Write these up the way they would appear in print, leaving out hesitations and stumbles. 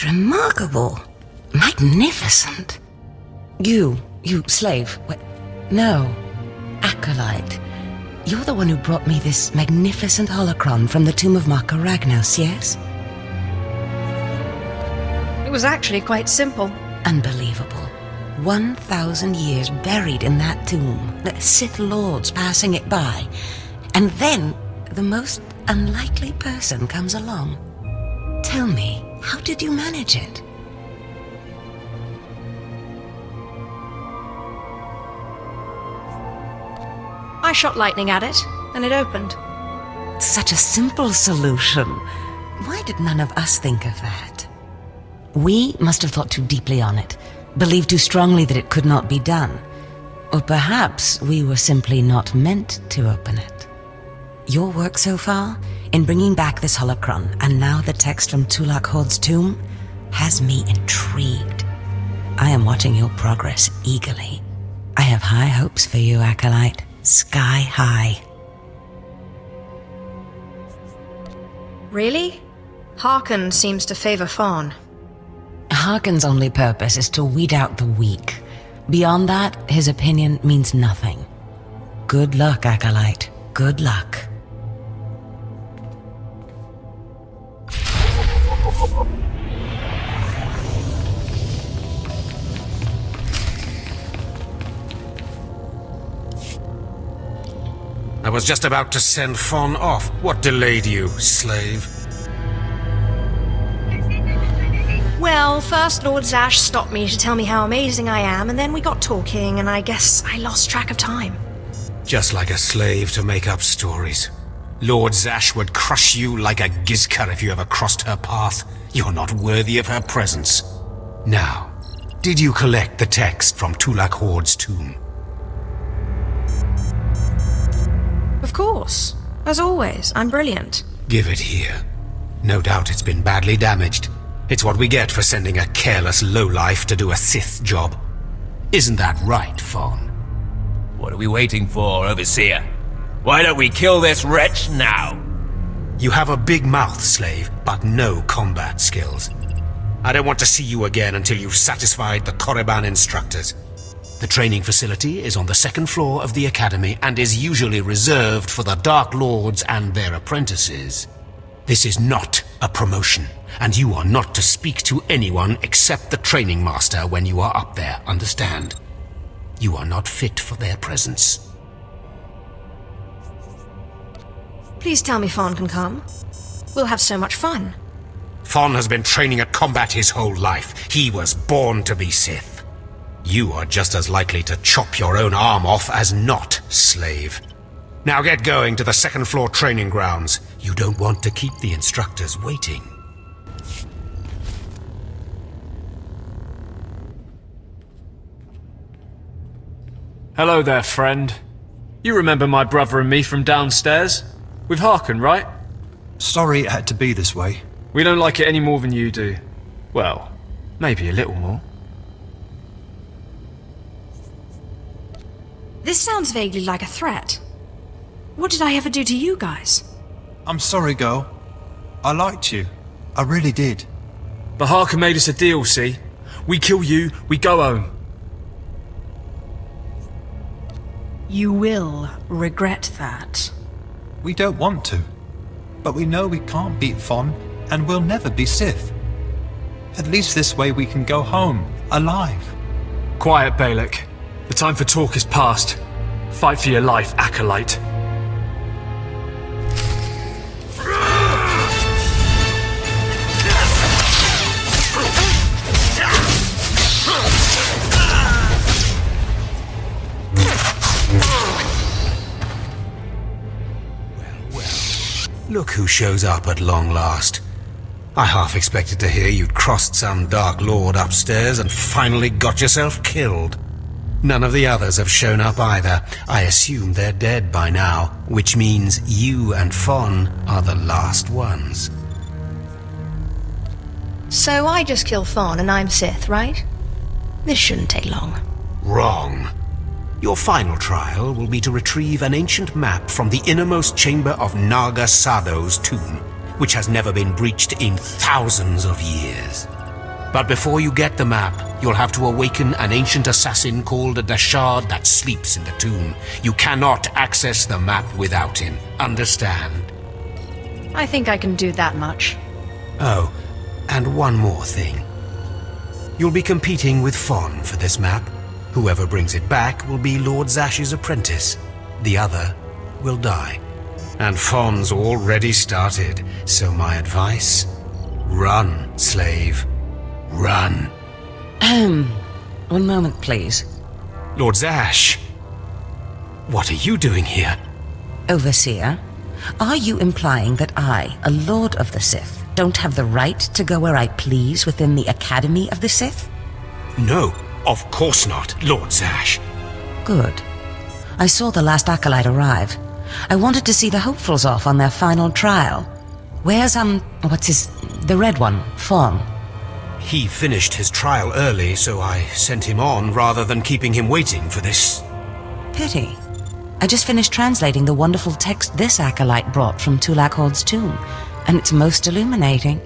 remarkable. Magnificent. You slave. No, acolyte. You're the one who brought me this magnificent holocron from the tomb of Marka Ragnos, yes? It was actually quite simple. Unbelievable. 1,000 years buried in that tomb, the Sith Lords passing it by, and then the most unlikely person comes along. Tell me, how did you manage it? I shot lightning at it, and it opened. Such a simple solution. Why did none of us think of that? We must have thought too deeply on it, believed too strongly that it could not be done. Or perhaps we were simply not meant to open it. Your work so far, in bringing back this holocron, and now the text from Tulak Hord's tomb, has me intrigued. I am watching your progress eagerly. I have high hopes for you, Acolyte. Sky high. Really? Harkon seems to favor Fawn. Harkon's only purpose is to weed out the weak. Beyond that, his opinion means nothing. Good luck, Acolyte. Good luck. I was just about to send Fawn off. What delayed you, slave? Well, first Lord Zash stopped me to tell me how amazing I am, and then we got talking, and I guess I lost track of time. Just like a slave to make up stories. Lord Zash would crush you like a gizka if you ever crossed her path. You're not worthy of her presence. Now, did you collect the text from Tulak Hord's tomb? Of course. As always, I'm brilliant. Give it here. No doubt it's been badly damaged. It's what we get for sending a careless lowlife to do a Sith job. Isn't that right, Fawn? What are we waiting for, Overseer? Why don't we kill this wretch now? You have a big mouth, slave, but no combat skills. I don't want to see you again until you've satisfied the Korriban instructors. The training facility is on the second floor of the academy and is usually reserved for the Dark Lords and their apprentices. This is not a promotion, and you are not to speak to anyone except the training master when you are up there, understand? You are not fit for their presence. Please tell me Fawn can come. We'll have so much fun. Fawn has been training at combat his whole life. He was born to be Sith. You are just as likely to chop your own arm off as not, slave. Now get going to the second floor training grounds. You don't want to keep the instructors waiting. Hello there, friend. You remember my brother and me from downstairs? With Harkon, right? Sorry it had to be this way. We don't like it any more than you do. Well, maybe a little more. This sounds vaguely like a threat. What did I ever do to you guys? I'm sorry, girl. I liked you. I really did. But Harkon made us a deal, see? We kill you, we go home. You will regret that. We don't want to. But we know we can't beat Fawn, and we'll never be Sith. At least this way we can go home, alive. Quiet, Balak. The time for talk is past. Fight for your life, Acolyte. Look who shows up at long last. I half expected to hear you'd crossed some Dark Lord upstairs and finally got yourself killed. None of the others have shown up either. I assume they're dead by now, which means you and Fawn are the last ones. So I just kill Fawn and I'm Sith, right? This shouldn't take long. Wrong. Your final trial will be to retrieve an ancient map from the innermost chamber of Naga Sado's tomb, which has never been breached in thousands of years. But before you get the map, you'll have to awaken an ancient assassin called a Dashard that sleeps in the tomb. You cannot access the map without him. Understand? I think I can do that much. Oh, and one more thing. You'll be competing with Fawn for this map. Whoever brings it back will be Lord Zash's apprentice. The other will die. And Fawn's already started, so my advice? Run, slave. Run. One moment, please. Lord Zash, what are you doing here? Overseer, are you implying that I, a Lord of the Sith, don't have the right to go where I please within the Academy of the Sith? No, of course not, Lord Zash. Good. I saw the last acolyte arrive. I wanted to see the hopefuls off on their final trial. Where's, the red one, Fawn? He finished his trial early, so I sent him on rather than keeping him waiting for this. Pity. I just finished translating the wonderful text this acolyte brought from Tulak Horde's tomb, and it's most illuminating.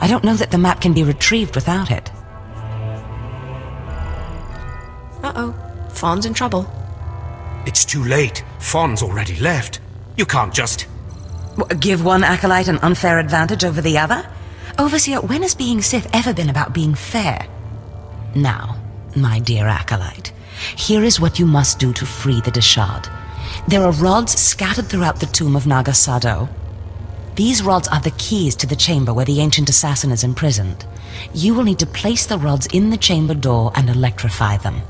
I don't know that the map can be retrieved without it. Uh-oh. Fawn's in trouble. It's too late. Fawn's already left. You can't just... Give one acolyte an unfair advantage over the other? Overseer, when has being Sith ever been about being fair? Now, my dear acolyte, here is what you must do to free the Dashard. There are rods scattered throughout the tomb of Nagasado. These rods are the keys to the chamber where the ancient assassin is imprisoned. You will need to place the rods in the chamber door and electrify them.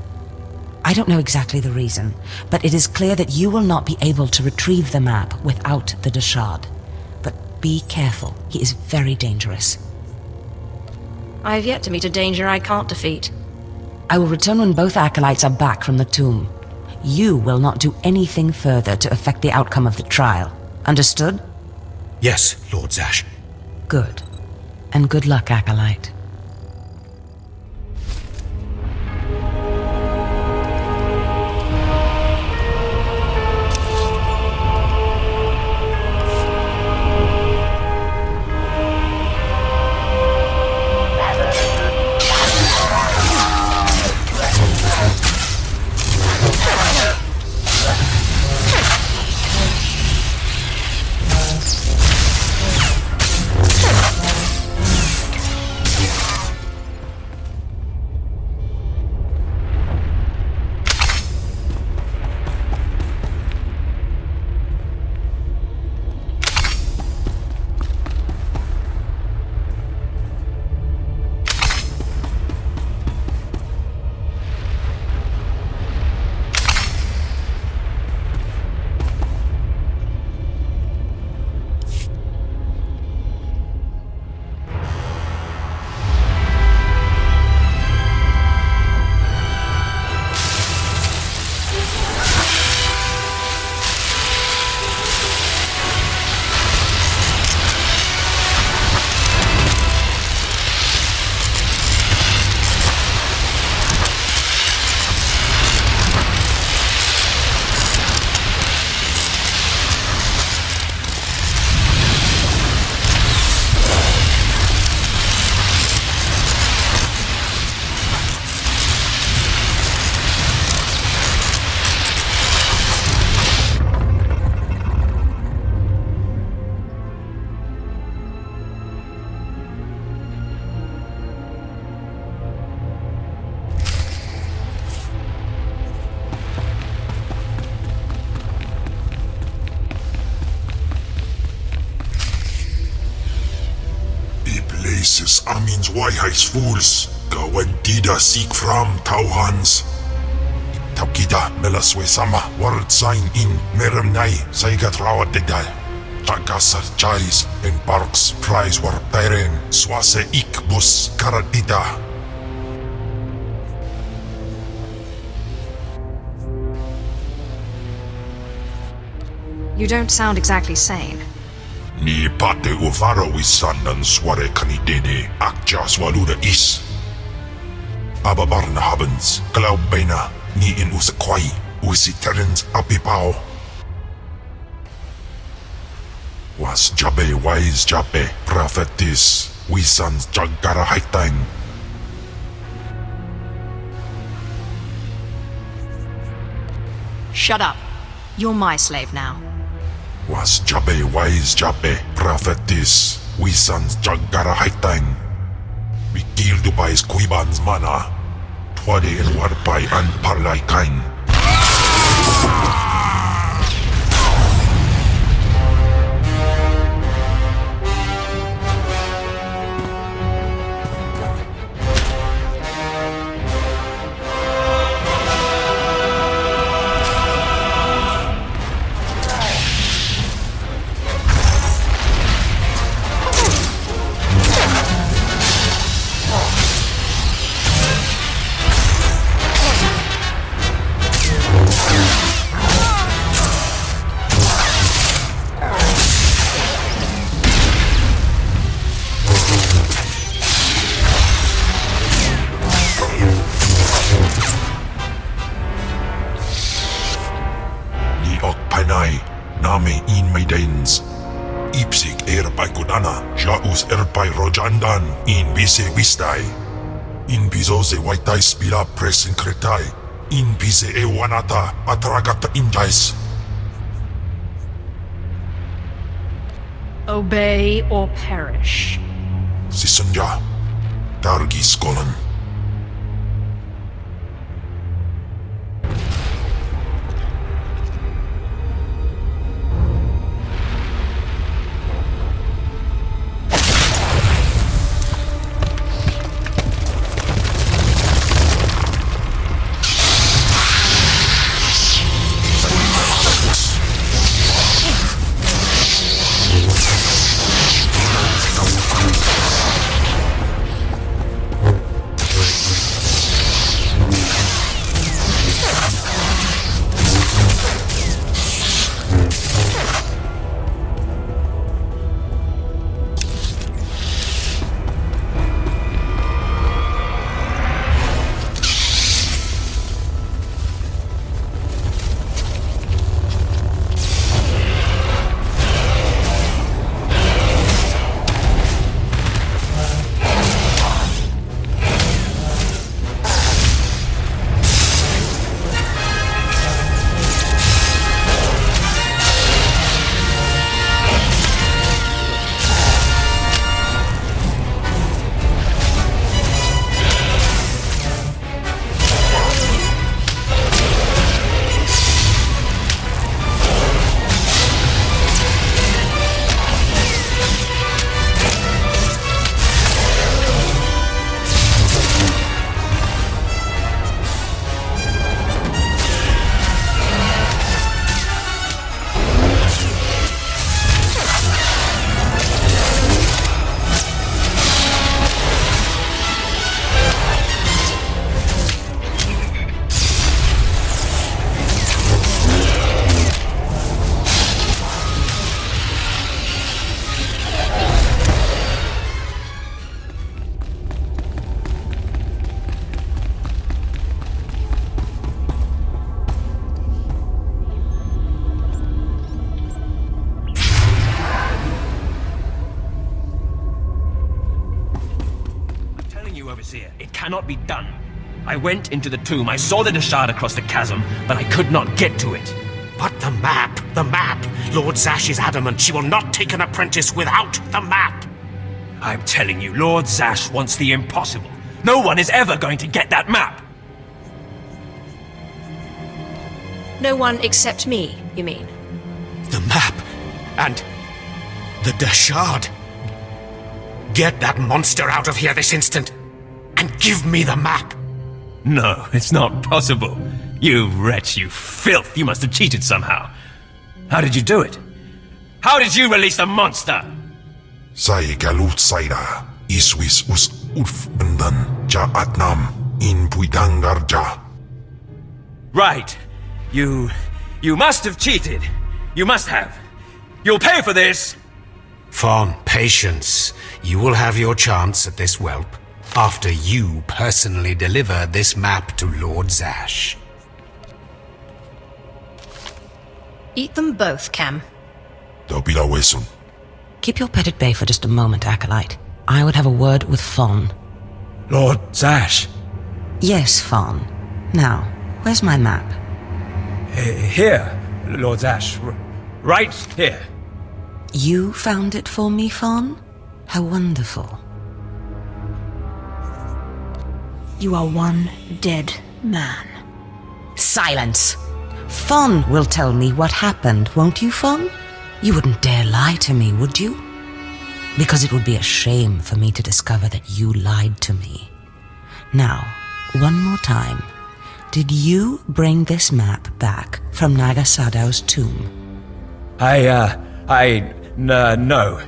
I don't know exactly the reason, but it is clear that you will not be able to retrieve the map without the Dashard. But be careful, he is very dangerous. I've yet to meet a danger I can't defeat. I will return when both acolytes are back from the tomb. You will not do anything further to affect the outcome of the trial. Understood? Yes, Lord Zash. Good. And good luck, acolyte. Places amins wajhajs fools, gawan tida seek from tauhans. Taukida melaswe sama word sign in meremnai saigat rawat dedal. Tagasar chais en parks prize war peren swase ik bus karatida. You don't sound exactly sane. Ni pate uvara wisandan sware kanidene akja swaluda is. Ababarna habens, glaubena, ni in usakwai, usiterens apipao. Was jabe wise jabe, prophetis, wisans jagara haitang. Shut up. You're my slave now. Was Jabe wise Jabe, prophetess, wisans jaggara haitang. Bigil dubais kuibans mana. Twade el warpai an parlay kain. Rojandan in bise wistai, in bizoze waitai spila presin kretai, in bise ewanata atragata injais. Obey or perish. Sisunja, Dargi Skolan. It cannot be done. I went into the tomb, I saw the shard across the chasm, but I could not get to it. But the map! Lord Zash is adamant she will not take an apprentice without the map! I'm telling you, Lord Zash wants the impossible. No one is ever going to get that map! No one except me, you mean? The map! And the shard! Get that monster out of here this instant! And give me the map! No, it's not possible. You wretch, you filth! You must have cheated somehow. How did you do it? How did you release the monster? Sai galut saira, iswis us urfbendan ja atnam in puidangarja. Right. You must have cheated. You must have. You'll pay for this! Fawn, patience. You will have your chance at this whelp after you personally deliver this map to Lord Zash. Eat them both, Cam. Dobila wesun. Keep your pet at bay for just a moment, Acolyte. I would have a word with Fawn. Lord Zash. Yes, Fawn. Now, where's my map? Here, Lord Zash. Right here. You found it for me, Fawn? How wonderful. You are one dead man. Silence! Fawn will tell me what happened, won't you, Fawn? You wouldn't dare lie to me, would you? Because it would be a shame for me to discover that you lied to me. Now, one more time. Did you bring this map back from Nagasadow's tomb? No.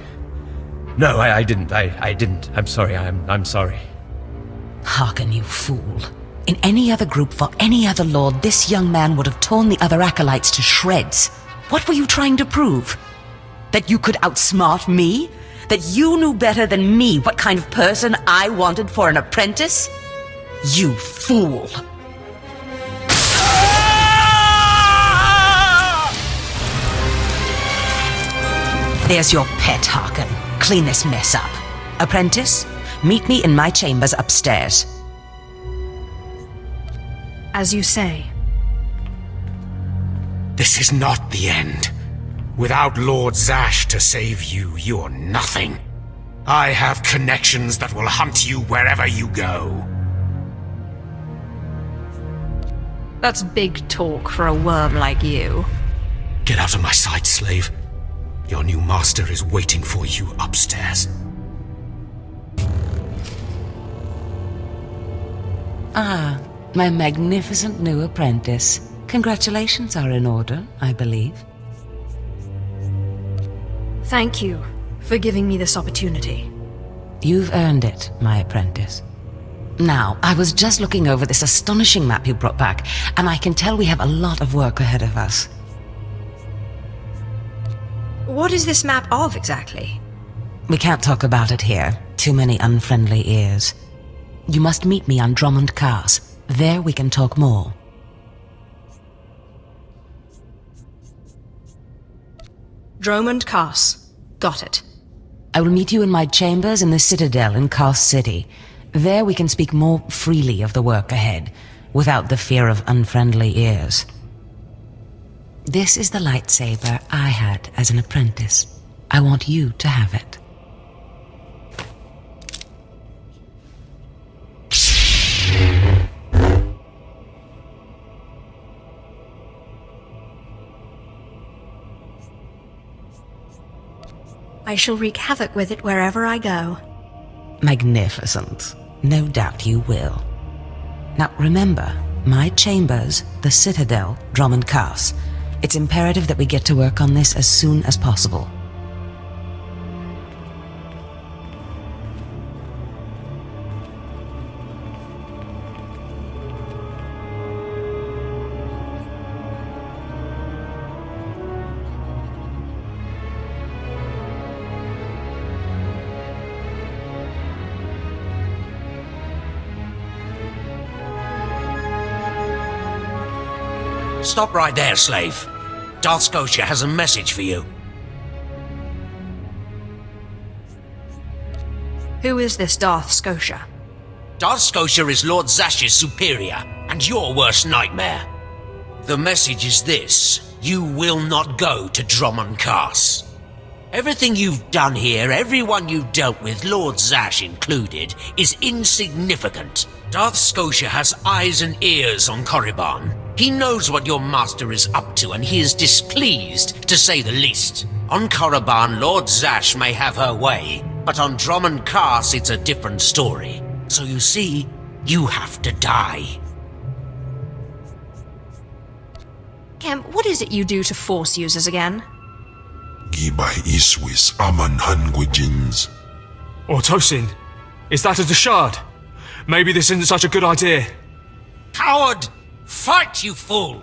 No, I didn't. I didn't. I'm sorry. I'm sorry. Hearken, you fool. In any other group for any other lord, this young man would have torn the other acolytes to shreds. What were you trying to prove? That you could outsmart me? That you knew better than me what kind of person I wanted for an apprentice? You fool! There's your pet, Harkin. Clean this mess up. Apprentice, meet me in my chambers upstairs. As you say. This is not the end. Without Lord Zash to save you, you're nothing. I have connections that will hunt you wherever you go. That's big talk for a worm like you. Get out of my sight, slave. Your new master is waiting for you upstairs. Ah, my magnificent new apprentice. Congratulations are in order, I believe. Thank you for giving me this opportunity. You've earned it, my apprentice. Now, I was just looking over this astonishing map you brought back, and I can tell we have a lot of work ahead of us. What is this map of, exactly? We can't talk about it here. Too many unfriendly ears. You must meet me on Drummond Cars. There we can talk more. Drummond Cars. Got it. I will meet you in my chambers in the Citadel in Cars City. There we can speak more freely of the work ahead, without the fear of unfriendly ears. This is the lightsaber I had as an apprentice. I want you to have it. I shall wreak havoc with it wherever I go. Magnificent. No doubt you will. Now remember, my chambers, the Citadel, Drummond Cars. It's imperative that we get to work on this as soon as possible. Stop right there, slave. Darth Scotia has a message for you. Who is this Darth Scotia? Darth Scotia is Lord Zash's superior, and your worst nightmare. The message is this: you will not go to Drummond Cars. Everything you've done here, everyone you've dealt with, Lord Zash included, is insignificant. Darth Scotia has eyes and ears on Korriban. He knows what your master is up to, and he is displeased, to say the least. On Korriban, Lord Zash may have her way, but on Drummond Cars it's a different story. So you see, you have to die. Cam, what is it you do to Force users again? Gibay iswis aman hangwejins. Or Tosin, is that a Deshard? Maybe this isn't such a good idea. Coward! Fight, you fool!